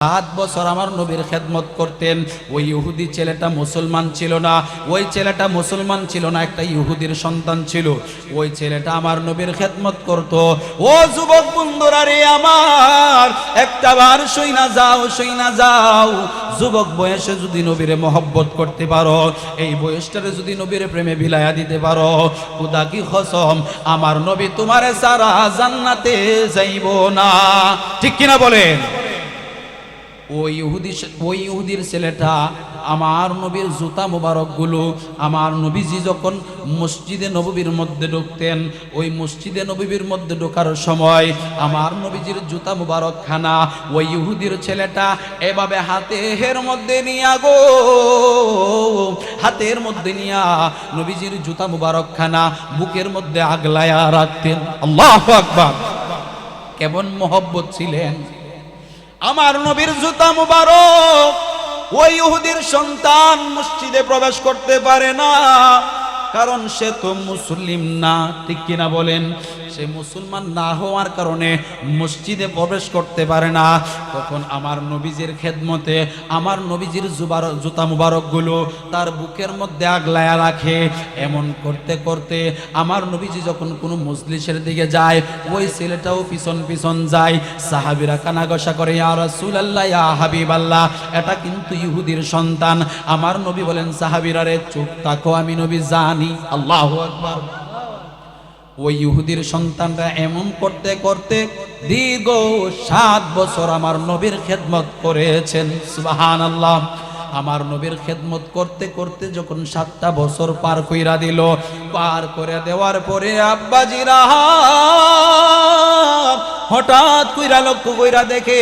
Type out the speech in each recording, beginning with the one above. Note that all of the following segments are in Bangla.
7 বছর আমার নবীর খেদমত করতেন। ওই ইহুদি ছেলেটা মুসলমান ছিল না, ওই ছেলেটা মুসলমান ছিল না, একটা ইহুদির সন্তান ছিল। ওই ছেলেটা আমার নবীর খেদমত করত। ও যুবক বন্ধুরা রে আমার, একটা বার শুই না যাও, যুবক বয়সে যদি নবীরে মহব্বত করতে পারো, এই বয়সটারে যদি নবীর প্রেমে বিলায়া দিতে পারো, খোদা কি কসম, আমার নবী তোমারে সারা জান্নাতে যাইব না। ঠিক কিনা বলেন? ওই ইহুদির ছেলেটা আমার নবীর জুতা মুবারকগুলো, আমার নবীজি যখন মসজিদে নববীর মধ্যে ঢুকতেন, ওই মসজিদে নববীর মধ্যে ঢোকার সময় আমার নবীজির জুতা মুবারক খানা ওই ইহুদির ছেলেটা এভাবে হাতের মধ্যে নিয়া গো, হাতের মধ্যে নিয়া নবীজির জুতা মুবারক খানা বুকের মধ্যে আগলায়া রাখতেন। আল্লাহু আকবার! কেমন মহব্বত ছিলেন আমার নবীর জুতা মুবারক। ওই ইহুদির সন্তান মসজিদে প্রবেশ করতে পারে না, কারণ সে তো মুসলিম না। ঠিক কিনা বলেন? সে মুসলমান না হওয়ার কারণে মসজিদে প্রবেশ করতে পারে না। তখন আমার নবীজির খেদমতে আমার নবীজির জুতা মুবারকগুলো তার বুকের মধ্যে আগলায়া রাখে। এমন করতে করতে আমার নবীজি যখন কোনো মজলিসের দিকে যায়, ওই ছেলেটাও পিছন পিছন যায়। সাহাবীরা কানাঘষা করে, ইয়া রাসূলুল্লাহ, ইয়া হাবিবাল্লাহ, এটা কিন্তু ইহুদির সন্তান। আমার নবী বলেন, সাহাবীরা রে চুপ থাকো, আমি নবী জানি। আল্লাহু আকবার! ওই ইহুদির সন্তানরা এমন করতে করতে দীর্ঘ 7 বছর আমার নবীর খেদমত করেছেন। সুবহানাল্লাহ! আমার নবীর খেদমত করতে করতে যখন 7টা বছর পার কইরা দিল, পার করে দেওয়ার পরে আব্বাজিরা হঠাৎ কইরা লক্ষ্য কইরা দেখে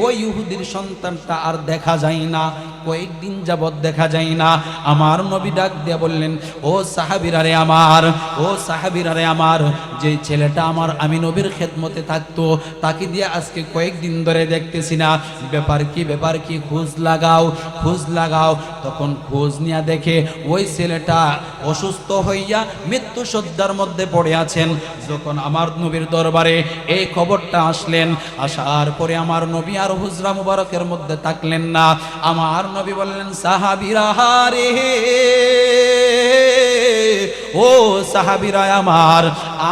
ওই ইহুদির সন্তানটা আর দেখা যায় না, কয়েকদিন যাবৎ দেখা যায় না। আমার নবী ডাক দিয়ে বললেন, ও সাহাবীরা রে আমার, ও সাহাবীরা রে আমার, যে ছেলেটা আমার আমি নবীর খেদমতে থাকতো, তাকে দিয়ে আজকে কয়েকদিন ধরে দেখতেছি না, ব্যাপার কি, ব্যাপার কি, খোঁজ লাগাও, খোঁজ লাগাও। তখন খোঁজ নিয়ে দেখে ওই ছেলেটা অসুস্থ হইয়া মৃত্যু শয্যার মধ্যে পড়ে আছেন। যখন আমার নবীর দরবারে এই খবরটা আসলেন, আসার পরে আমার নবী আর হুজরা মুবারকের মধ্যে থাকলেন না। আমার নবী বললেন, সাহাবীরা রে, ও সাহাবীরা আমার,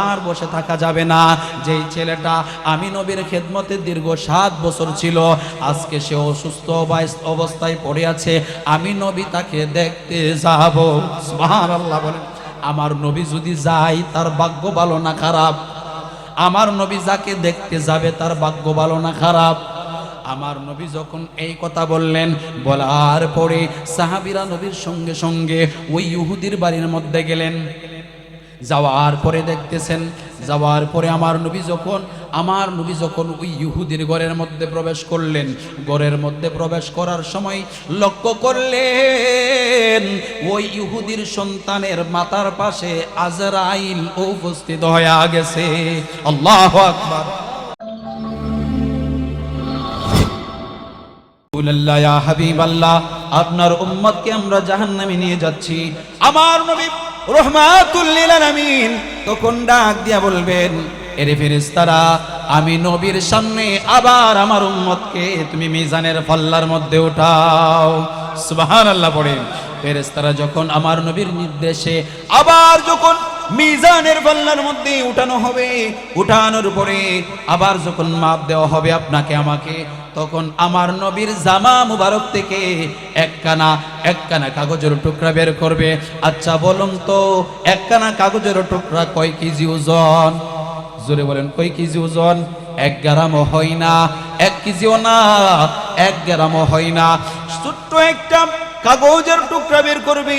আর বসে থাকা যাবে না। যেই ছেলেটা আমি নবীর খেদমতে দীর্ঘ 7 বছর ছিল, আজকে সে অসুস্থ অবস্থায় পড়ে আছে, আমি নবী তাকে দেখতে যাব। সুবহানাল্লাহ! বলেন, আমার নবী যদি যায় তার ভাগ্য ভালো না খারাপ? আমার নবী যাকে দেখতে যাবে তার ভাগ্য ভালো না খারাপ? আমার নবী যখন এই কথা বললেন, বলার পরে সাহাবীরা নবীর সঙ্গে সঙ্গে ওই ইহুদির বাড়ির মধ্যে গেলেন। যাওয়ার পরে দেখতেছেন, যাওয়ার পরে আমার নবী যখন ওই ইহুদির ঘরের মধ্যে প্রবেশ করলেন, ঘরের মধ্যে প্রবেশ করার সময় লক্ষ্য করলেন ওই ইহুদির সন্তানের মাথার পাশে আজরাইল উপস্থিত হয়ে গেছে। আল্লাহু আকবার! ইয়া হাবিবাল্লাহ, আপনার উম্মতকে আমরা জাহান্নামে নিয়ে যাচ্ছি। আমার নবী রাহমাতুল লিল আলামিন তখন ডাক দিয়া বলবেন, এরে ফেরেশতারা, আমি নবীর সামনে আবার আমার উম্মতকে তুমি মিজানের পাল্লার মধ্যে উঠাও। সুবহানাল্লাহ! পড়েন, ফেরেশতারা যখন আমার নবীর নির্দেশে আবার যখন মিজানের পাল্লার মধ্যে উঠানো হবে, উঠানোর পরে আবার যখন মাপ দেওয়া হবে আপনাকে আমাকে, তখন আমার নবীর জামা মুবারক থেকে একখানা কাগজের টুকরা বের করবে। আচ্ছা বলুন তো, একখানা কাগজের টুকরা কয় কেজি ওজন? জোরে বলেন, কয় কেজি ওজন? 1 গ্রামও হয় না, 1 কেজিও না, 1 গ্রামও হয় না। ছোট্ট একটা কাগজের টুকরা বের করবে।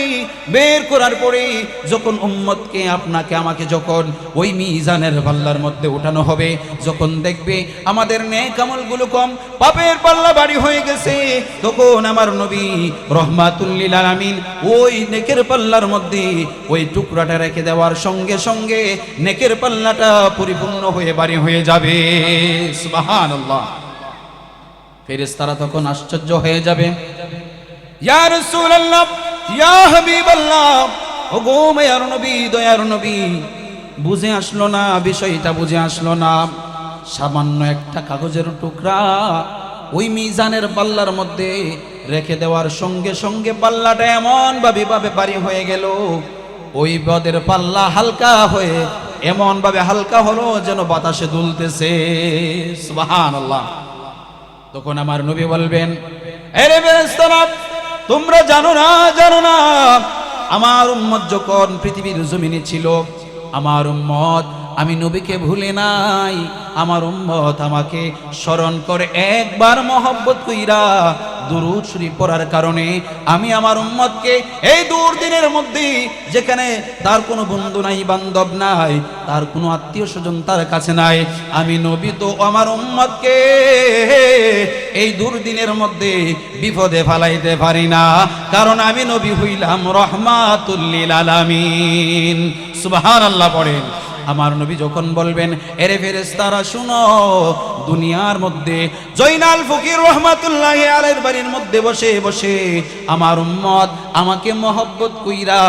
বের করার পরে যখন উম্মতকে আপনাকে আমাকে যখন ওই মিজানের পাল্লার মধ্যে উঠানো হবে, যখন দেখবে আমাদের নেক আমলগুলো কম, পাপের পাল্লা ভারী হয়ে গেছে, তখন আমার নবী রাহমাতুল লিল আলামিন ওই নেকের পাল্লার মধ্যে ওই টুকরাটা রেখে দেওয়ার সঙ্গে সঙ্গে নেকের পাল্লাটা পরিপূর্ণ হয়ে ভারী হয়ে যাবে। সুবহানাল্লাহ! ফেরেশতারা তখন আশ্চর্য হয়ে যাবে, ইয়া রাসূলুল্লাহ, ইয়া হাবিবাল্লাহ, ওগো মায়ার নবী, দয়ার নবী, বুঝে আসলো না, বিষয়টা বুঝে আসলো না। সামান্য একটা কাগজের টুকরা ওই মিজানের পাল্লার মধ্যে রেখে দেওয়ার সঙ্গে সঙ্গে পাল্লাটা এমন ভাবে ভারী হয়ে গেল, ওই পদের পাল্লা হালকা হয়ে এমন ভাবে হালকা হলো যেন বাতাসে দুলতেছে। সুবহানাল্লাহ। তখন আমার নবী বলবেন, আরে ফেরেশতারা, তোমরা জানো না আমার উম্মত যখন পৃথিবীর জমিনে ছিল, আমার উম্মত আমি নবীকে ভুলে নাই, আমার উম্মত আমাকে স্মরণ করে একবার মহব্বত কইরা দুরূদ শরীফ পড়ার কারণে আমি আমার উম্মতকে এই দুর্দিনের মধ্যে, যেখানে তার কোনো বন্ধু নাই, বান্ধব নাই, তার কোনো আত্মীয় স্বজন তার কাছে নাই, আমি নবী তো আমার উম্মতকে এই দুর্দিনের মধ্যে বিপদে ফালাইতে পারি না, কারণ আমি নবী হইলাম রহমাতুল লিল আলামিন। সুবহানাল্লাহ পড়েন। আমার নবী যখন বলবেন, এরে ফেরেশতারা শুনো, দুনিয়ার মধ্যে জয়নাল ফকির রহমাতুল্লাহি আলাইহির বাড়ির মধ্যে বসে বসে আমার উম্মত আমাকে মহব্বত কইরা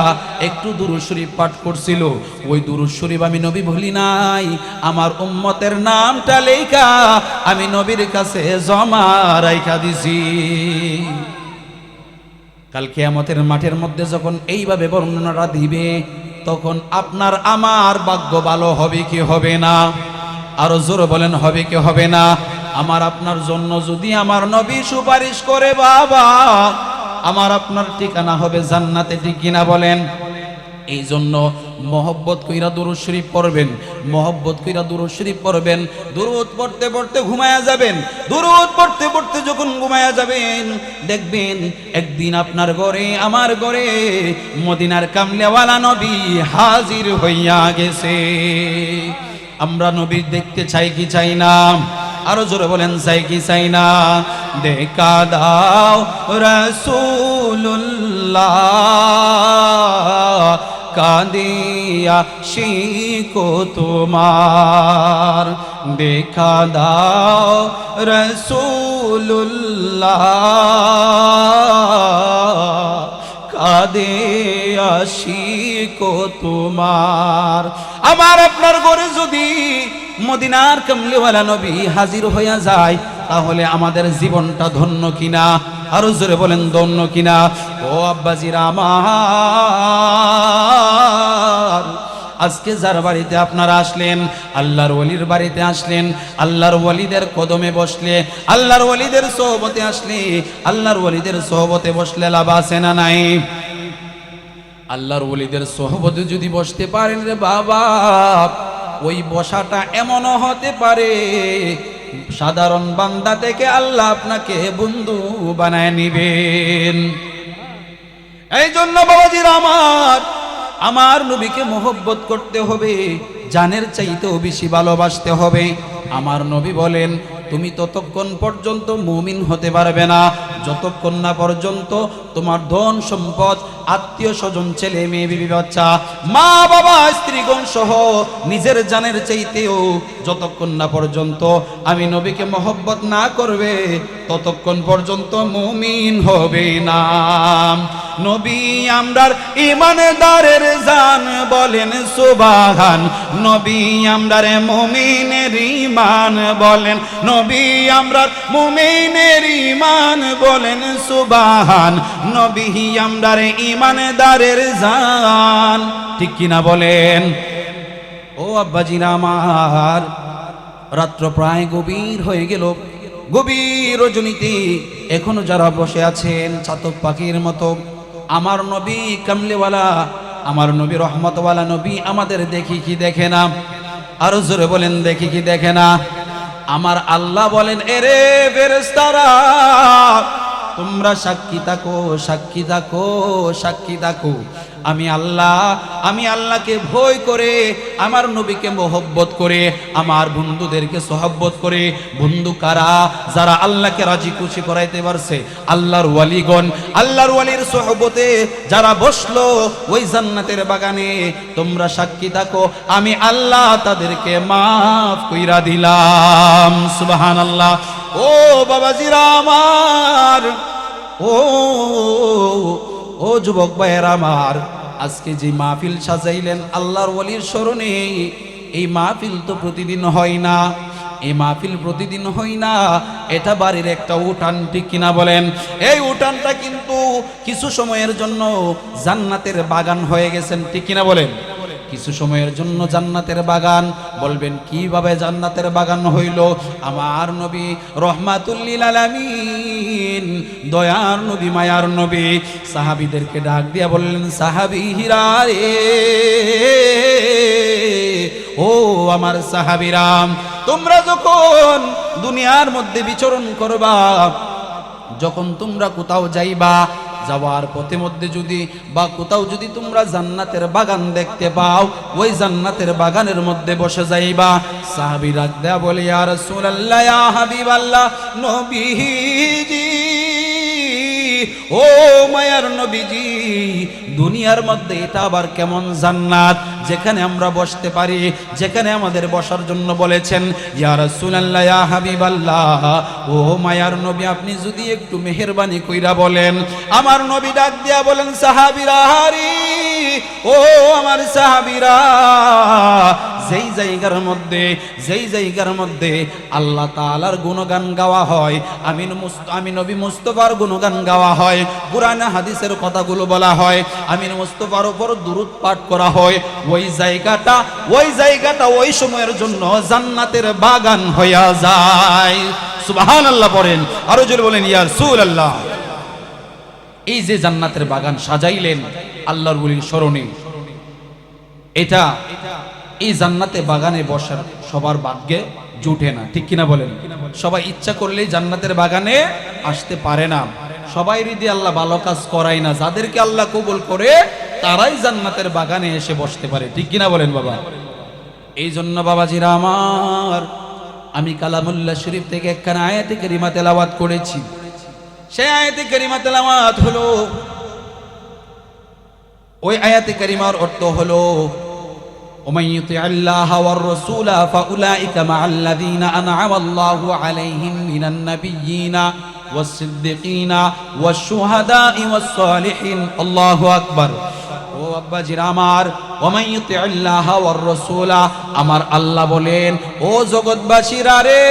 একটু দুরূদ শরীফ পাঠ করছিল, ওই দুরূদ শরীফ আমি নবী ভুলি নাই, আমার উম্মতের নামটা লেখা আমি নবীর কাছে জমা রাইখা দিছি। কাল কিয়ামতের মাঠের মধ্যে যখন এইভাবে বর্ণনাটা দিবে, তখন আপনার আমার ভাগ্য ভালো হবে কি হবে না? আরো জোরে বলেন, হবে কি হবে না? আমার আপনার জন্য যদি আমার নবী সুপারিশ করে, বাবা আমার আপনার ঠিকানা হবে জান্নাতে, ঠিক কিনা বলেন? এই জন্য মহব্বত কইরা দুরূদ শরীফ পড়বেন, মহব্বত কইরা দুরূদ শরীফ পড়বেন। দুরূদ পড়তে পড়তে ঘুমায়া যাবেন, দুরূদ পড়তে পড়তে যখন ঘুমায়া যাবেন, দেখবেন একদিন আপনার ঘরে আমার ঘরে মদিনার কামলেওয়ালা নবী হাজির হইয়া গেছে। আমরা নবী দেখতে চাই কি চাই না? আরো জোরে বলেন, চাই কি চাই না? দেখা দাও রাসূলুল্লাহ, কাঁদিয়া শিকো তোমার, দেখা দাও রাসূলুল্লাহ, কাঁদিয়া শিকো তোমার। আমার আপনার ঘরে যদি মদিনার কামলিওয়ালা নবী হাজির হইয়া যায়, তাহলে আমাদের জীবনটা ধন্য কিনা? আরো জোরে বলেন, ধন্য কিনা? ও আব্বাজিরা আমার, আজকে যার বাড়িতে আপনারা আসলেন, আল্লাহর ওলির বাড়িতে আসলেন, আল্লাহর ওলিদের কদমে বসলে, আল্লাহর ওলিদের সোহবতে আসলে, আল্লাহর ওলিদের সোহবতে বসলে লাভ আছে না নাই? আল্লাহর ওলিদের সোহবতে যদি বসতে পারেন রে বাবা, ওই বসাটা এমনও হতে পারে সাধারণ বান্দা থেকে আল্লাহ আপনাকে বন্ধু বানায় নিবেন। এই জন্য বাবাজিরা আমার নবীকে মহব্বত করতে হবে, জানের চাইতেও বেশি ভালোবাসতে হবে। আমার নবী বলেন, তুমি ততক্ষণ পর্যন্ত মুমিন হতে পারবে না যতক্ষণ না পর্যন্ত তোমার ধন সম্পদ, আত্মীয় স্বজন, ছেলে মেয়ে, বিবি বাচ্চা, মা বাবা, স্ত্রীগণ সহ নিজের জানের চাইতেও যতক্ষণ না পর্যন্ত আমি নবীকে মহব্বত না করবে, ততক্ষণ পর্যন্ত মুমিন হবে না। নবী আমরার ইমানদারের জান, বলেন সুবহান। নবী আমরার মুমিনের ঈমান, বলেন নবী আমরার মুমিনের ঈমান, বলেন সুবহান। নবী আমরার ইমানদারের জান, ঠিক কিনা বলেন? ও আব্বাজিরা আমার, রাত্র প্রায় গভীর হয়ে গেল, গভীর রজনীতে এখনো যারা বসে আছেন চাতক পাখির মতো, আমার নবী কামলিওয়ালা, আমার নবী রহমতওয়ালা নবী আমাদের দেখি কি দেখে না? আরো জোরে বলেন, দেখি কি দেখে না? আমার আল্লাহ বলেন, এরে ফেরেশতারা, তোমরা সাক্ষী থাকো, সাক্ষী থাকো, সাক্ষী থাকো। আমি আল্লাহকে ভয় করে, আমার নবীকে মহব্বত করে, আমার বন্ধুদেরকে সোহব্বত করে। বন্ধু কারা? যারা আল্লাহকে রাজি খুশি করাইতে পারছে, আল্লাহর ওয়ালিগণ, আল্লাহর ওয়ালির সোহবতে যারা বসলো ওই জান্নাতের বাগানে, তোমরা সাক্ষী থাকো, আমি আল্লাহ তাদেরকে মাফ কইরা দিলাম। সুবহানাল্লাহ। ও বাবাজিরা আমার, ও যুবক ভাইয়েরা আমার, আজকে যে মাহফিল সাজাইলেন আল্লাহর ওলির স্মরণে, এই মাহফিল তো প্রতিদিন হয় না। এই মাহফিল প্রতিদিন হই না, এটা বাড়ির একটা উঠান, ঠিক কিনা বলেন? এই উঠানটা কিন্তু কিছু সময়ের জন্য জান্নাতের বাগান হয়ে গেছেন, ঠিক কিনা বলেন? কিছু সময়ের জন্য জান্নাতের বাগান। বলবেন কিভাবে জান্নাতের বাগান হইল? আমার নবী রহমাতুল লিল আলামিন, দয়ার নবী, মায়ার নবী সাহাবীদেরকে ডাক দিয়া বললেন, সাহাবীরা রে, ও আমার সাহাবীরা, তোমরা যখন দুনিয়ার মধ্যে বিচরণ করবা, যখন তোমরা কোথাও যাইবা, যাওয়ার পথে মধ্যে যদি বা কোথাও যদি তোমরা জান্নাতের বাগান দেখতে পাও, ওই জান্নাতের বাগানের মধ্যে বসে যাইবা। সাহাবী ডাক দেয়া বলে, ইয়া রাসূলুল্লাহ, ইয়া হাবিবাল্লাহ, নবীজি, ও মায়ার নবীজি, দুনিয়ার মধ্যে এটা আবার কেমন জান্নাত যেখানে আমরা বসতে পারি, যেখানে আমাদের বসার জন্য বলেছেন? ইয়া রাসূলুল্লাহ, ইয়া হাবিবাল্লাহ, ও মায়ার নবী, আপনি যদি একটু মেহেরবানি কইরা বলেন। আমার নবী ডাক দিয়া বলেন, সাহাবীরা হারি, ও আমার সাহাবীরা, যেই জায়গার মধ্যে আল্লাহ তাআলার গুণগান গাওয়া হয়, আমি নবী মুস্তাফার গুণগান গাওয়া হয়, কুরআন হাদিসের কথাগুলো বলা হয়, আমিন মুস্তাফার উপর দুরূদ পাঠ করা হয়, ওই জায়গাটা ওই সময়ের জন্য জান্নাতের বাগান হইয়া যায়। সুবহানাল্লাহ পড়েন, আরো জোরে বলেন ইয়া রাসূলুল্লাহ। এই যে জান্নাতের বাগান সাজাইলেন আল্লাহর ওলির স্মরণে, এটা এই জান্নাতে বাগানে বসার সবার ভাগ্যে জুটে না, ঠিক কিনা বলেন? সবাই ইচ্ছা করলেই জান্নাতের বাগানে আসতে পারে না, সবাই হৃদয় আল্লাহ ভালো কাজ করায় না। যাদেরকে আল্লাহ কবুল করে তারাই জান্নাতের বাগানে এসে বসতে পারে, ঠিক কিনা বলেন বাবা? এই জন্য বাবাজিরা আমার, আমি কালামুল্লাহ শরীফ থেকে একখানা আয়াতে কারিমা তেলাওয়াত করেছি। সেই আয়াতে কারিমা তেলাওয়াত হলো, ওই আয়াতে কারিমার অর্থ হলো, ومن يطع الله والرسول فأولئك مع الذين أنعم الله عليهم من النبيين والصديقين والشهداء والصالحين। الله أكبر। ও আব্বাজিরা আমার, ওমান ইউতিল্লাহ ওয়ার রাসূলা, আমার আল্লাহ বলেন, ও জগৎবাসীরা রে,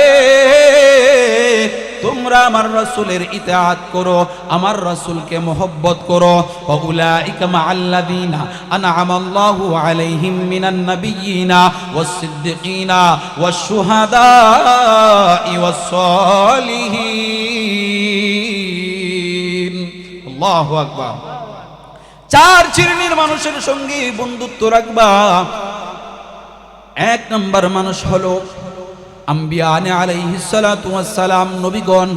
তোমরা আমার রাসূলের ইতাআত করো, আমার রাসূলকে মহব্বত করো। ফাউলাইকা মাআল্লাযীনা আনআমাল্লাহু আলাইহিম মিনান নাবিয়্যিনা ওয়াস সিদ্দিকিনা ওয়াশ শুহাদাই ওয়াস সালিহিন। আল্লাহু আকবার। চার শ্রেণীর মানুষের সঙ্গে বন্ধুত্ব রাখবা। এক নম্বর মানুষ হলো আম্বিয়া আলাইহিস সালাতু ওয়াস সালাম, নবীগণ।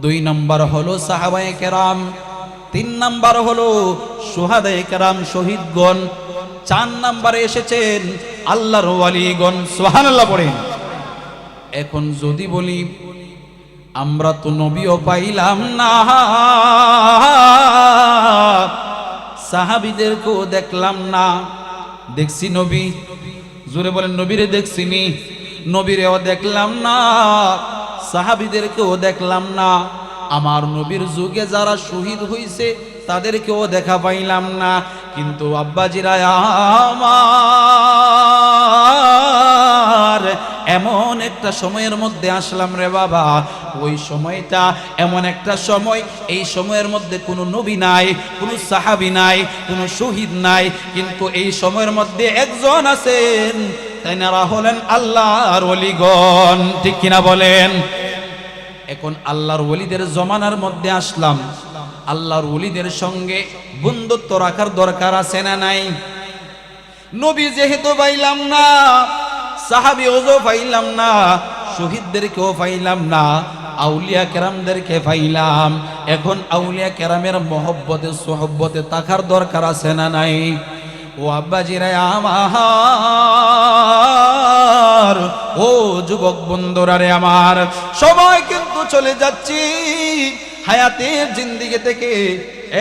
দুই নম্বর হলো সাহাবায়ে কেরাম। তিন নম্বর হলো শুহাদায়ে কেরাম, শহীদগণ। চার নম্বরে এসেছেন আল্লাহর ওয়ালিগণ। সুবহানাল্লাহ পড়েন। এখন যদি বলি আমরা তো নবীও পাইলাম না, সাহাবীদেরকেও দেখলাম না, দেখছি নবী, জোরে বলেন নবীরে দেখছিনি, নবীরেও দেখলাম না, সাহাবীদেরকেও দেখলাম না, আমার নবীর যুগে যারা শহীদ হইছে তাদেরকেও দেখা পাইলাম না। কিন্তু আব্বাজিরা আমার, এমন একটা সময়ের মধ্যে আসলাম রে বাবা, ওই সময়টা এমন একটা সময়, এই সময়ের মধ্যে কোনো নবী নাই, কোনো সাহাবী নাই, কোনো শহীদ নাই, কিন্তু এই সময়ের মধ্যে একজন আছেন, তাইনারা হলেন আল্লাহর ওলিগণ, ঠিক কিনা বলেন? এখন আল্লাহর ওলিদের জমানার মধ্যে আসলাম, আল্লাহর ওলিদের সঙ্গে বন্ধুত্ব রাখার দরকার আছে না নাই? নবী যেহেতু পাইলাম না, সাহাবীও পাইলাম না, শহীদদেরকেও পাইলাম না, আউলিয়া কেরামদেরকে পাইলাম। এখন আউলিয়া কেরামের মহব্বতে সোহব্বতে থাকার দরকার আছে না নাই? ও আব্বাজিরা আমার, ও যুবক বন্ধুরা রে আমার, সময় কিন্তু চলে যাচ্ছি। হায়াতের জিন্দেগি থেকে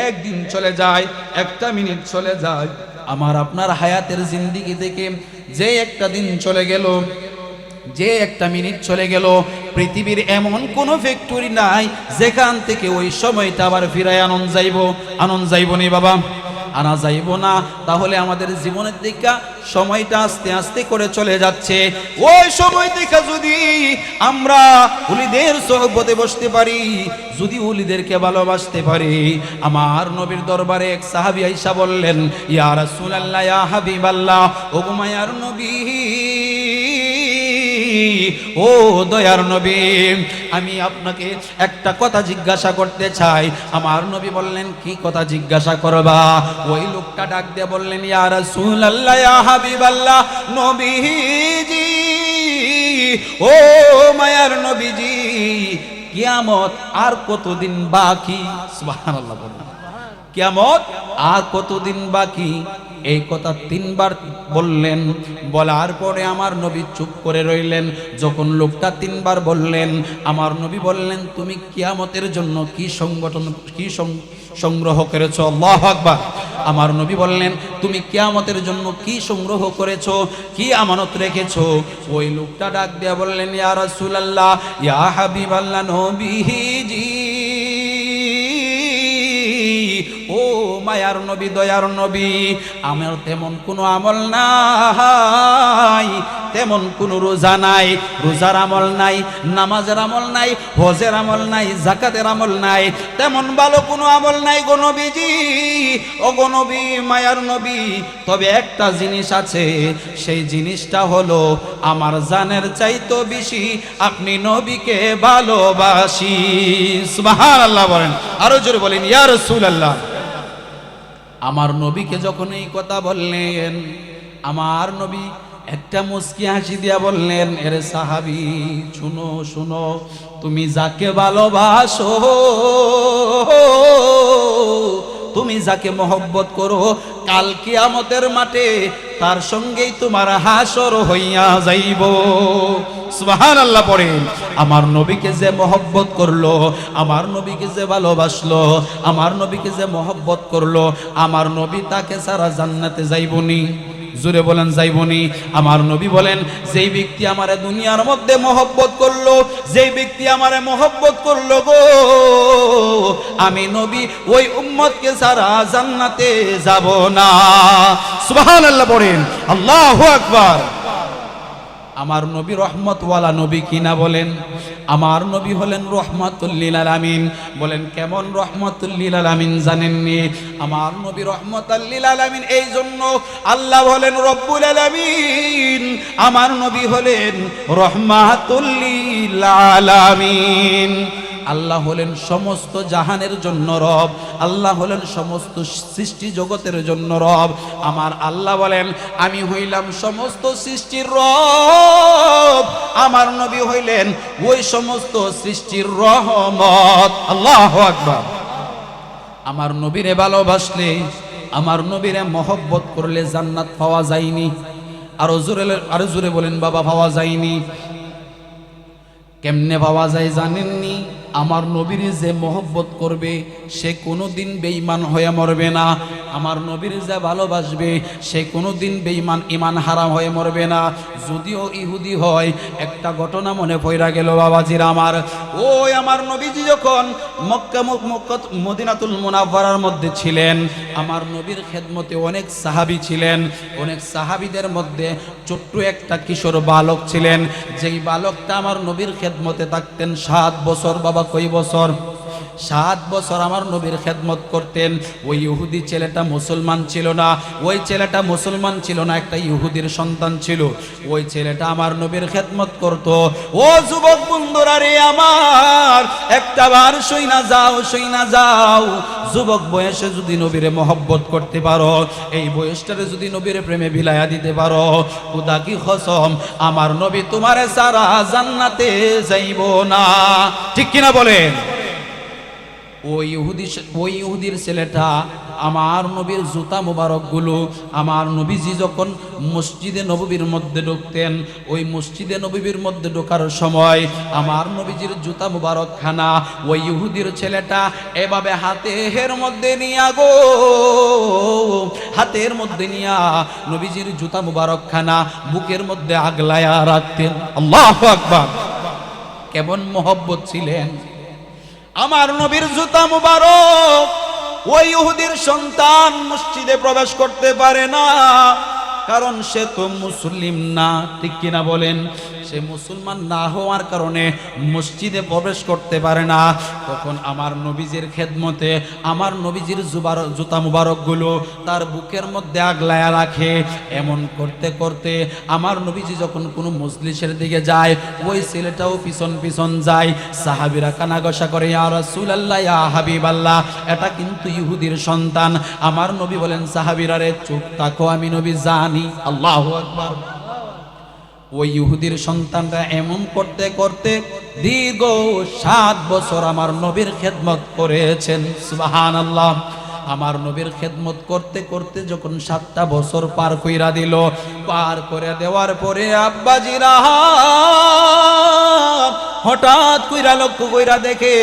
একদিন চলে যায়, একটা মিনিট চলে যায়। আমার আপনার হায়াতের জিন্দেগি থেকে যে একটা দিন চলে গেল, যে একটা মিনিট চলে গেল, পৃথিবীর এমন কোনো ফ্যাক্টরি নাই যেখান থেকে ওই সময়টা আবার ফিরায় আনন্দ যাইব নি বাবা? আনা যাইব না, তাহলে আমাদের জীবনের দিকে সময়টা আস্তে আস্তে করে চলে যাচ্ছে। ওই সময় থেকে যদি আমরা ওলিদের সোহবতে বসতে পারি, যদি ওলিদেরকে ভালোবাসতে পারি, আমার নবীর দরবারে এক সাহাবী আয়েশা বললেন, ইয়া রাসূলুল্লাহ, ইয়া হাবিবাল্লাহ, ওগো মায়ার নবী, ও দয়ার নবী, আমি আপনাকে একটা কথা জিজ্ঞাসা করতে চাই। আমার নবী বললেন, কি কথা জিজ্ঞাসা করবা? ওই লোকটা ডাক দিয়ে বললেন, ইয়া রাসূলুল্লাহ, ইয়া হাবিবাল্লাহ, নবীজি, ও মায়ার নবীজি, কিয়ামত আর কতদিন বাকি? সুবহানাল্লাহ বলেন, কিয়ামত আর কতদিন বাকি? এই কথা 3 বার বললেন। বলার পরে আমার নবী চুপ করে রইলেন। যখন লোকটা 3 বার বললেন, আমার নবী বললেন, তুমি কিয়ামতের জন্য কি সংগ্রহ করেছো? আল্লাহু আকবার। আমার নবী বললেন, তুমি কিয়ামতের জন্য কি সংগ্রহ করেছো, কি আমানত রেখেছো? ওই লোকটা ডাক দিয়া বললেন, ইয়া রাসূলুল্লাহ, ইয়া হাবিবাল্লাহ, নবীজি, ও মায়ার নবী, দয়ার নবী, আমার তেমন কোনো আমল নাই, তেমন কোনো রোজা নাই, রোজার আমল নাই, নামাজের আমল নাই, হজের আমল নাই, যাকাতের আমল নাই, তেমন ভালো কোনো আমল নাই গো নবীজি, ও গো নবী, মায়ার নবী। তবে একটা জিনিস আছে, সেই জিনিসটা হলো আমার জানের চাইতো বেশি আপনি নবীকে ভালোবাসি। সুবহানাল্লাহ বলেন, আরো জোরে বলেন, ইয়া রাসূলুল্লাহ। আমার নবীকে যখন এই কথা বললেন, আমার নবী একটা মুস্কি হাসি দিয়া বললেন, এরে সাহাবী, শুনো শুনো, তুমি যাকে ভালোবাসো, তুমি যাকে মহব্বত করো, কাল কিয়ামতের মাঠে তার সঙ্গেই তোমার হাসর হইয়া যাইব। সুবহানাল্লাহ পড়েন। আমার নবীকে যে মহব্বত করলো, আমার নবীকে যে ভালোবাসলো, আমার নবীকে যে মহব্বত করলো, আমার নবী তাকে সারা জান্নাতে যাইবনি। জোরে বলেন, যাইবনি। আমার নবী বলেন, যেই ব্যক্তি আমারে দুনিয়ার মধ্যে মহব্বত করলো, যেই ব্যক্তি আমারে মহব্বত করলো গো, আমি নবী ওই উম্মতকে সারা জান্নাতে যাব না। সুবহানাল্লাহ পড়েন, আল্লাহু আকবার। আমার নবী রহমতওয়ালা নবী কিনা বলেন? আমার নবী হলেন রহমাতুল লিল আলামিন। বলেন কেমন রহমাতুল লিল আলামিন জানেননি? আমার নবী রহমাতুল লিল আলামিন, এই জন্য আল্লাহ বলেন রব্বুল আলামিন, আমার নবী হলেন রহমাতুল লিল আলামিন। আল্লাহ হলেন সমস্ত জাহানের জন্য রব, আল্লাহ হলেন সমস্ত সৃষ্টি জগতের জন্য রব। আমার আল্লাহ বলেন, আমি হইলাম সমস্ত সৃষ্টির রব, আমার নবী হইলেন ওই সমস্ত সৃষ্টির রহমত। আল্লাহু আকবার। আমার নবীরে ভালোবাসলে, আমার নবীরে মহব্বত করলে জান্নাত পাওয়া যায়নি? আরো জোরে বলেন বাবা, পাওয়া যায়নি? কেমনে পাওয়া যায় জানেননি? আমার নবীর যে মহব্বত করবে সে কোনোদিন বেঈমান হয়ে মরবে না। আমার নবীর যে ভালোবাসবে সে কোনোদিন বেঈমান, ইমান হারাম হয়ে মরবে না। যদিও ইহুদি হয়। একটা ঘটনা মনে পড়া গেল বাবাজির আমার। ওই আমার নবীজি যখন মক্কা মদিনাতুল মুনাওয়ারার মধ্যে ছিলেন, আমার নবীর খেদমতে অনেক সাহাবী ছিলেন। অনেক সাহাবীদের মধ্যে ছোট্ট একটা কিশোর বালক ছিলেন, যেই বালকটা আমার নবীর খেদমতে থাকতেন 7 বছর। বাবা কই বছর? 7 বছর আমার নবীর খেদমত করতেন। ওই ইহুদি ছেলেটা মুসলমান ছিল না, ওই ছেলেটা মুসলমান ছিল না, একটা ইহুদির সন্তান ছিল। ওই ছেলেটা আমার নবীর খেদমত করত। ও যুবক বন্ধুরা রে আমার, একটা বার শুইনা যাও, শুইনা যাও। যুবক বয়সে যদি নবীরে মহব্বত করতে পারো, এই বয়সটারে যদি নবীরে প্রেমে বিলাইয়া দিতে পারো, খোদা কি কসম, আমার নবী তোমারে সারা জান্নাতে যাইব না। ঠিক কিনা বলেন? ওই ইহুদির ছেলেটা আমার নবীর জুতা মুবারকগুলো, আমার নবীজি যখন মসজিদে নববীর মধ্যে ঢুকতেন, ওই মসজিদে নববীর মধ্যে ঢোকার সময় আমার নবীজির জুতা মুবারকখানা ওই ইহুদির ছেলেটা এভাবে হাতের মধ্যে নিয়া গো, হাতের মধ্যে নিয়া নবীজির জুতা মুবারকখানা বুকের মধ্যে আগলায়া রাখতেন। আল্লাহু আকবার। কেমন মহব্বত ছিলেন আমার নবীর জুতা মুবারক। ওই ইহুদির সন্তান মসজিদে প্রবেশ করতে পারে না, কারণ সে তো মুসলিম না, ঠিক কিনা বলেন? সে মুসলমান না হওয়ার কারণে মসজিদে প্রবেশ করতে পারে না। তখন আমার নবীজির খেদমতে আমার নবীজির জুতা মুবারকগুলো তার বুকের মধ্যে আগলায়া রাখে। এমন করতে করতে আমার নবীজি যখন কোনো মজলিসের দিকে যায়, ওই ছেলেটাও পিছন পিছন যায়। সাহাবীরা কানাঘষা করে, ইয়া রাসূলুল্লাহ, ইয়া হাবিবাল্লাহ, এটা কিন্তু ইহুদির সন্তান। আমার নবী বলেন, সাহাবীরা রে চুপ থাকো, আমি নবী জানি। আল্লাহু আকবার। ওই ইহুদির সন্তানরা এমন করতে করতে দীর্ঘ 7 বছর আমার নবীর খেদমত করেছেন। সুবহানাল্লাহ। আমার নবীর খেদমত করতে করতে যখন 7টা বছর পার কইরা দিল, পার করে দেওয়ার পরে আব্বাজিরা হঠাৎ কইরা লক্ষ্য কইরা দেখে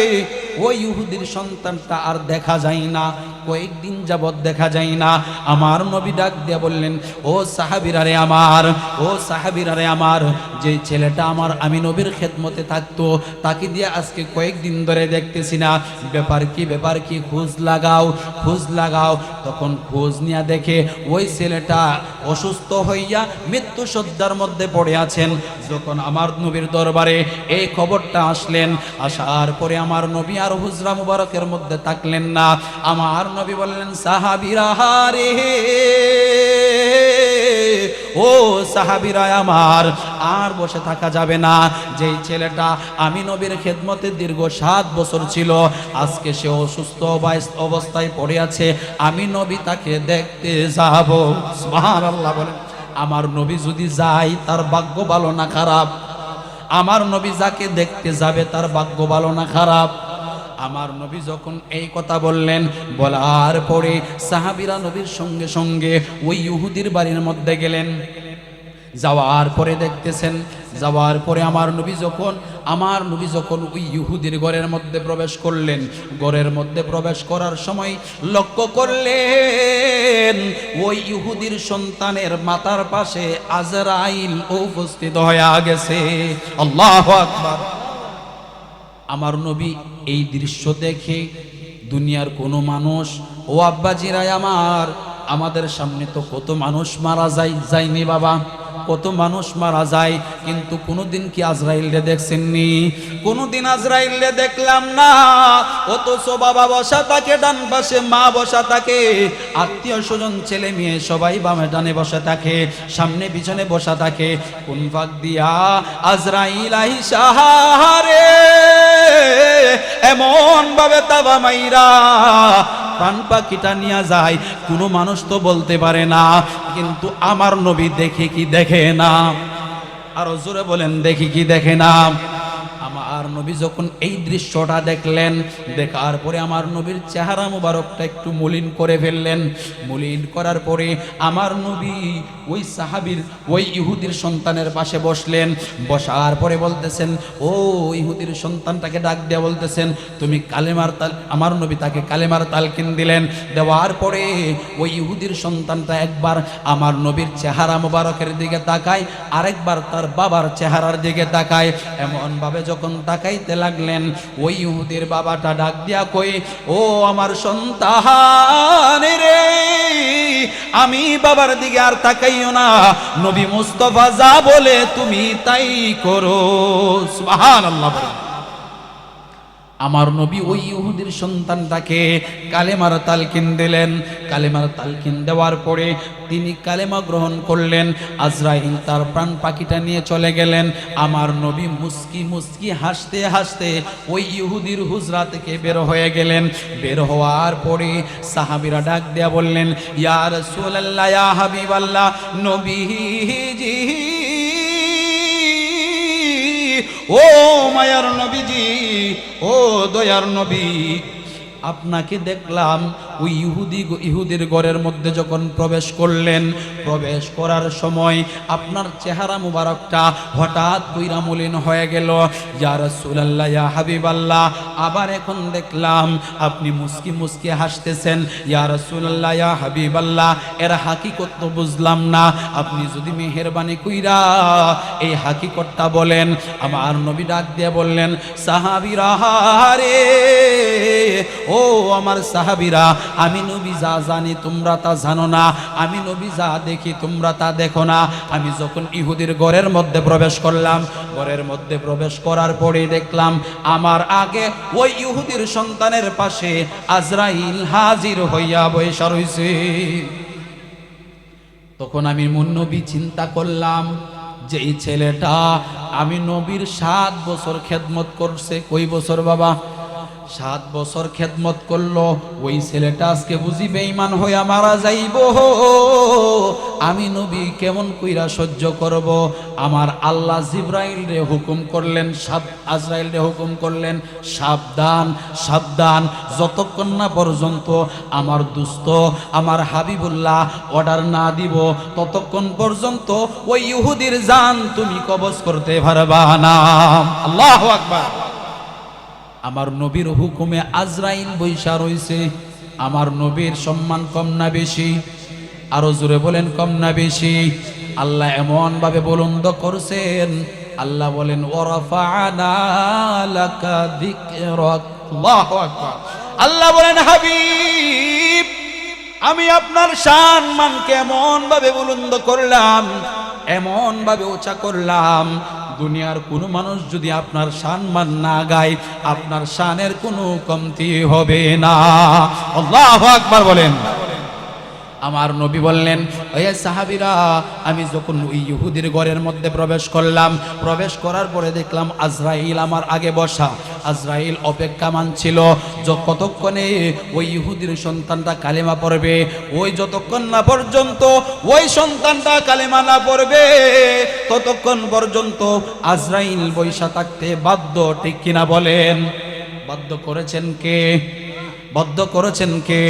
ওই ইহুদির সন্তানটা আর দেখা যায় না, কয়েকদিন যাবৎ দেখা যায় না। আমার নবী ডাক দিয়ে বললেন, ও সাহাবীরা রে আমার, ও সাহাবীরা রে আমার, যে ছেলেটা আমার আমি নবীর খেদমতে থাকতো, তাকে দিয়ে আজকে কয়েকদিন ধরে দেখতেছি না, ব্যাপার কি, ব্যাপার কি, খোঁজ লাগাও, খোঁজ লাগাও। তখন খোঁজ নিয়ে দেখে ওই ছেলেটা অসুস্থ হইয়া মৃত্যু শয্যার মধ্যে পড়ে আছেন। যখন আমার নবীর দরবারে এই খবরটা আসলেন, আসার পরে আমার নবী আর হুজরা মুবারকের মধ্যে থাকলেন না। আমার নবী বললেন, সাহাবীরা রে, ও সাহাবীরা আমার, আর বসে থাকা যাবে না। যেই ছেলেটা আমি নবীর খেদমতে দীর্ঘ 7 বছর ছিল, আজকে সে অসুস্থ অবস্থায় পড়ে আছে, আমি নবী তাকে দেখতে যাব। সুবহানাল্লাহ বলেন। আমার নবী যদি যায়, তার ভাগ্য ভালো না খারাপ? আমার নবী যাকে দেখতে যাবে, তার ভাগ্য ভালো না খারাপ? আমার নবী যখন এই কথা বললেন, বলার পরে সাহাবীরা নবীর সঙ্গে সঙ্গে ওই ইহুদির বাড়ির মধ্যে গেলেন। যাওয়ার পরে দেখতেছেন, যাওয়ার পরে আমার নবী যখন ওই ইহুদির ঘরের মধ্যে প্রবেশ করলেন, ঘরের মধ্যে প্রবেশ করার সময় লক্ষ্য করলেন ওই ইহুদির সন্তানের মাথার পাশে আজরাইল উপস্থিত হয়ে গেছে। আল্লাহু আকবার। আমার নবী এই দৃশ্য দেখে দুনিয়ার কোনো মানুষ, ও আব্বাজিরাই আমার, আমাদের সামনে তো কত মানুষ মারা যায়নি বাবা, কত মানুষ মারা যায়, কিন্তু কোনোদিন কি আজরাইলরে দেখছেননি? কোনোদিন আজরাইলরে দেখলাম না। অথচ বাবা বসা থাকে ডান পাশে, মা বসা থাকে, আত্মীয় স্বজন ছেলে মেয়ে সবাই বামে ডানে বসে থাকে, সামনে পিছনে বসা থাকে। কোন ভাগ দিয়া আজরাইল আইসা রে এমন ভাবে তাবা মাইরা প্রাণ পাখিটা নিয়ে যায়, কোনো মানুষ তো বলতে পারে না। কিন্তু আমার নবী দেখে কি দেখে না? আরো জোরে বলেন, দেখি কি দেখে না? আমার নবী যখন এই দৃশ্যটা দেখলেন, দেখার পরে আমার নবীর চেহারা মুবারকটা একটু মলিন করে ফেললেন। মলিন করার পরে আমার নবী ওই সাহাবীর, ওই ইহুদির সন্তানের পাশে বসলেন। বসার পরে বলতেছেন, ও ইহুদির সন্তানটাকে ডাক দিয়ে বলতেছেন, তুমি কালেমার তাল, আমার নবী তাকে কালেমার তালকিন দিলেন। দেওয়ার পরে ওই ইহুদির সন্তানটা একবার আমার নবীর চেহারা মুবারকের দিকে তাকায়, আরেকবার তার বাবার চেহারার দিকে তাকায়। এমন ভাবে যখন তাকাইতে লাগলেন, ওই ইহুদির বাবাটা ডাক দিয়া কই, ও আমার সন্তান রে, আমি বাবার দিকে আর তাকাইও না, নবী মুস্তাফা যা বলে তুমি তাই করো। সুবহানাল্লাহ। আমার নবী ওই ইহুদির সন্তানটাকে কালেমার তালকিন দিলেন। কালেমার তালকিন দেওয়ার পরে তিনি কালেমা গ্রহণ করলেন। আজরাইল তার প্রাণ পাখিটা নিয়ে চলে গেলেন। আমার নবী মুস্কি মুস্কি হাসতে হাসতে ওই ইহুদির হুজরা থেকে বের হয়ে গেলেন। বের হওয়ার পরে সাহাবীরা ডাক দেয়া বললেন, ইয়া রাসূলুল্লাহ, ইয়া হাবিবাল্লাহ, নবীজি, ও মায়ার নবীজি, ও দয়ার নবী, আপনাকে দেখলাম ওই ইহুদির ঘরের মধ্যে যখন প্রবেশ করলেন, প্রবেশ করার সময় আপনার চেহারা মুবারকটা হঠাৎ কইরা মলিন হয়ে গেল। ইয়া রাসূলুল্লাহ, ইয়া হাবিবাল্লাহ, আবার এখন দেখলাম আপনি মুস্কি মুস্কি হাসতেছেন। ইয়া রাসূলুল্লাহ, ইয়া হাবিবাল্লাহ, এর হাকিকত তো বুঝলাম না, আপনি যদি মেহেরবানি কইরা এই হাকিকতটা বলেন। আমার নবী ডাক দিয়ে বললেন, সাহাবীরা রে, ও আমার সাহাবীরা, আমি নবী যা জানি তোমরা তা জানো না, আমি নবী যা দেখি তোমরা তা দেখো না। আমি যখন ইহুদির ঘরের মধ্যে প্রবেশ করলাম, ঘরের মধ্যে প্রবেশ করার পরে দেখলাম আমার আগে ওই ইহুদির সন্তানের পাশে আজরাইল হাজির হইয়া বসে রইছে। তখন আমি নবী চিন্তা করলাম যে এই ছেলেটা আমি নবীর 7 বছর খেদমত করছে। কই বছর বাবা? 7 বছর খেদমত করলো। ওই ছেলেটা আজকে বুঝি বেঈমান হইয়া মারা যাইব। আমি নবী কেমন কইরা সহ্য করব? আমার আল্লাহ জিবরাইল রে হুকুম করলেন, আজরাইল রে হুকুম করলেন, সাবধান সাবধান, যতক্ষণ না পর্যন্ত আমার দুস্ত আমার হাবিবুল্লাহ অর্ডার না দিব ততক্ষণ পর্যন্ত ওই ইহুদির জান তুমি কবজ করতে পারবা না। আল্লাহু আকবার। আমার নবীর হুকুমে আজরাইল বৈশা রইছে। আমার নবীর সম্মান কম না বেশি? আরো জোরে বলেন, কম না বেশি? আল্লাহ এমন ভাবে বুলন্দ করছেন, আল্লাহ বলেন ওয়ারাফা'না লাকা যিকরাক। আল্লাহু আকবার। আল্লাহ বলেন হাবিব, আমি আপনার শান মান কেমন ভাবে বুলন্দ করলাম, এমন ভাবে উঁচা করলাম, দুনিয়ার কোন মানুষ যদি আপনার সম্মান না গায় আপনার শানের কোনো কমতি হবে না। আল্লাহু আকবার বলেন। আমার নবী বললেন, ওই সাহাবীরা, আমি যখন ওই ইহুদির ঘরের মধ্যে প্রবেশ করলাম, প্রবেশ করার পরে দেখলাম আজরাইল আমার আগে বসা। আজরাইল অপেক্ষা মানছিল কতক্ষণে ওই ইহুদির সন্তানটা কালেমা পড়বে। ওই যতক্ষণ না পর্যন্ত ওই সন্তানটা কালেমা না পড়বে ততক্ষণ পর্যন্ত আজরাইল বৈশা থাকতে বাধ্য। ঠিক কিনা বলেন? বাধ্য করেছেন কে? বাধ্য করেছেন কে?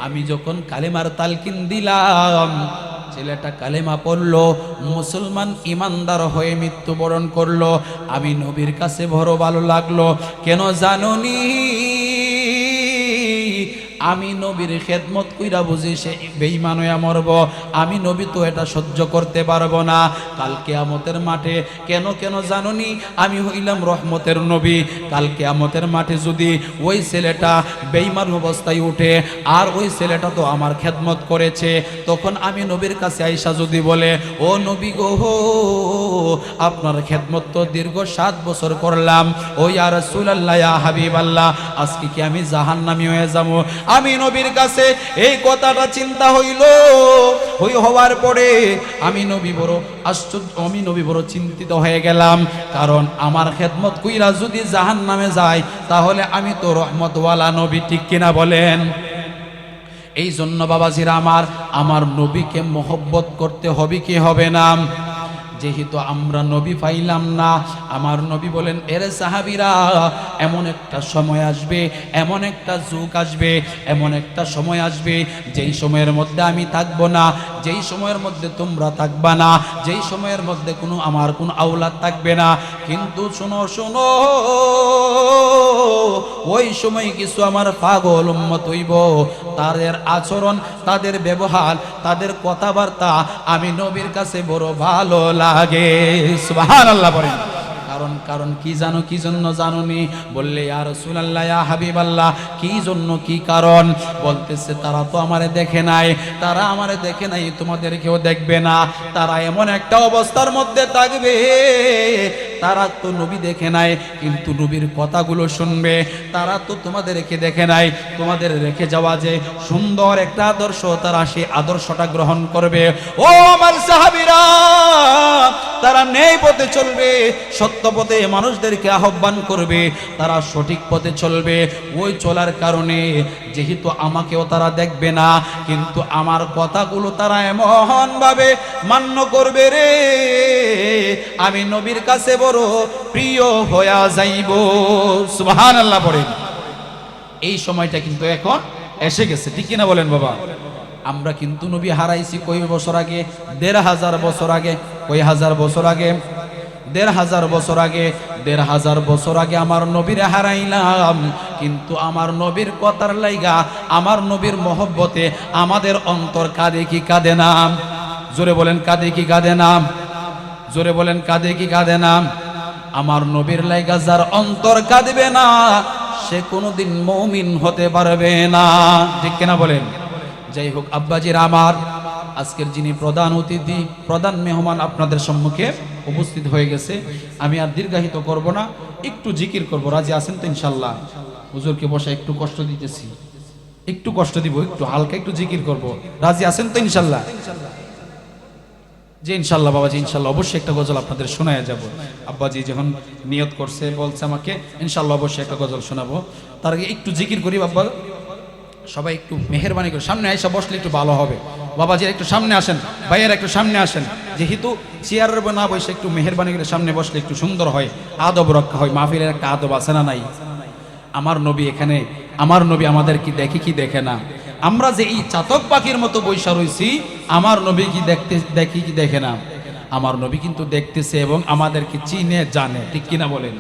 আমি যখন কালেমার তালকিন দিলাম, ছেলেটা কালেমা পড়লো, মুসলমান ইমানদার হয়ে মৃত্যুবরণ করলো। আমি নবীর কাছে বড় ভালো লাগলো। কেন জানুনি? আমি নবীর খেদমত কইরা বুঝি সে বেঈমান হইয়া মরব। আমি নবী তো এটা সহ্য করতে পারবো না। কাল কিয়ামতের মাঠে কেন কেন জানুনি? আমি হইলাম রহমতের নবী। কাল কিয়ামতের মাঠে যদি ওই ছেলেটা বেঈমান অবস্থায় উঠে, আর ওই ছেলেটা তো আমার খেদমত করেছে, তখন আমি নবীর কাছে আইসা যদি বলে, ও নবী গো, আপনার খেদমত তো দীর্ঘ 7 বছর করলাম, ও ইয়া রাসূলুল্লাহ, ইয়া হাবিবাল্লাহ, আজকে কি আমি জাহান্নামী হয়ে যাবো? আমি নবীর কাছে এই কথাটা চিন্তা হওয়ার পরে আমি নবী বড় আশ্চর্য, আমি নবী বড় চিন্তিত হয়ে গেলাম। কারণ আমার খেদমত কইরা যদি জাহান্নামে যায় তাহলে আমি তো রহমতওয়ালা নবী। ঠিক কিনা বলেন? এই জন্য বাবাজিরা আমার নবীকে মহব্বত করতে হবে কি হবে না? যেহেতু আমরা নবী পাইলাম না, আমার নবী বলেন, এরে সাহাবীরা, এমন একটা সময় আসবে, এমন একটা যুগ আসবে, এমন একটা সময় আসবে যেই সময়ের মধ্যে আমি থাকবো না, যেই সময়ের মধ্যে তোমরা থাকবা না, যেই সময়ের মধ্যে আমার কোনো আওলাদ থাকবে না। কিন্তু শোনো শোনো, ওই সময় কিছু আমার পাগল উম্মত হইব, তাদের আচরণ, তাদের ব্যবহার, তাদের কথাবার্তা আমি নবীর কাছে বড় ভালো লাগে। সুবহানাল্লাহ বলেন। কারণ কি জানো? কি জন্য জানোনি? বললে ইয়া রাসূলুল্লাহ, ইয়া হাবিবাল্লাহ, কি জন্য, কি কারণ? বলতেছে, তারা তো আমারে দেখে নাই, তারা আমারে দেখে নাই, তোমাদেরকেও দেখবে না। তারা এমন একটা অবস্থার মধ্যে থাকবে, তারা তো নবী দেখে নাই কিন্তু নবীর কথাগুলো শুনবে। তারা তো তোমাদেরকে দেখে নাই, তোমাদের রেখে যাওয়া যে সুন্দর একটা আদর্শ, তারা সেই আদর্শটা গ্রহণ করবে। ও আমার সাহাবীরা, তারা ন্যায় পথে চলবে, সত্য পথে মানুষদেরকে আহ্বান করবে, তারা সঠিক পথে চলবে। ওই চলার কারণে যেহেতু আমাকেও তারা দেখবে না, কিন্তু আমার কথাগুলো তারা এমন ভাবে মান্য করবে রে, আমি নবীর কাছে বড় প্রিয় হয়ে যাইব। সুবহানাল্লাহ পড়েন। এই সময়টা কিন্তু এখন এসে গেছে। ঠিক কিনা বলেন বাবা? আমরা কিন্তু নবী হারাইছি কই বছর আগে? ১৫০০ বছর আগে। কই হাজার বছর আগে? ১৫০০ বছর আগে। ১৫০০ বছর আগে আমার নবীরে হারাইলাম, কিন্তু আমার নবীর কথার লাইগা, আমার নবীর মহব্বতে আমাদের অন্তর কাঁদে কি কাঁদে না? জোরে বলেন, কাঁদে কি কাঁদে না? জোরে বলেন, কাঁদে কি কাঁদে না? আমার নবীর লাইগা যার অন্তর কাঁদবে না, সে কোনোদিন মুমিন হতে পারবে না। ঠিক কিনা বলেন? যাই হোক আব্বাজির আমার, আজকের যিনি প্রধান অতিথি, প্রধান মেহমান আপনাদের সম্মুখে উপস্থিত হয়ে গেছে, আমি আর দীর্ঘায়িত করব না, একটু জিকির করব। রাজি আছেন তো ইনশাল্লাহ? হুজুরকে বসে একটু কষ্ট দিতেছি, একটু কষ্ট দিব, একটু হালকা একটু জিকির করব। রাজি আছেন তো ইনশাল্লাহ? যে ইনশাল্লাহ বাবাজি, ইনশাল্লাহ অবশ্যই একটা গজল আপনাদের শোনায় যাব। আব্বাজি যখন নিয়ত করছে, বলছে আমাকে ইনশাল্লাহ অবশ্যই একটা গজল শোনাবো। তার আগে একটু জিকির করি। বাবা সবাই একটু মেহেরবানি করে সামনে এসে বসলে একটু ভালো হবে। বাবাজি একটু সামনে আসেন, ভাইয়েরা একটু সামনে আসেন। যেহেতু চেয়ারের না বসে একটু মেহেরবানি করে সামনে বসলে একটু সুন্দর হয়, আদব রক্ষা হয়। মাহফিলের একটা আদব আছে না নাই? আমার নবী এখানে, আমার নবী আমাদের কি দেখে কি দেখে না? আমরা যে এই চাতক পাখির মতো বৈশা রয়েছি, আমার নবী কি দেখি কি দেখে না? আমার নবী কিন্তু দেখতেছে এবং আমাদেরকে চিনে জানে। ঠিক কিনা বলেন?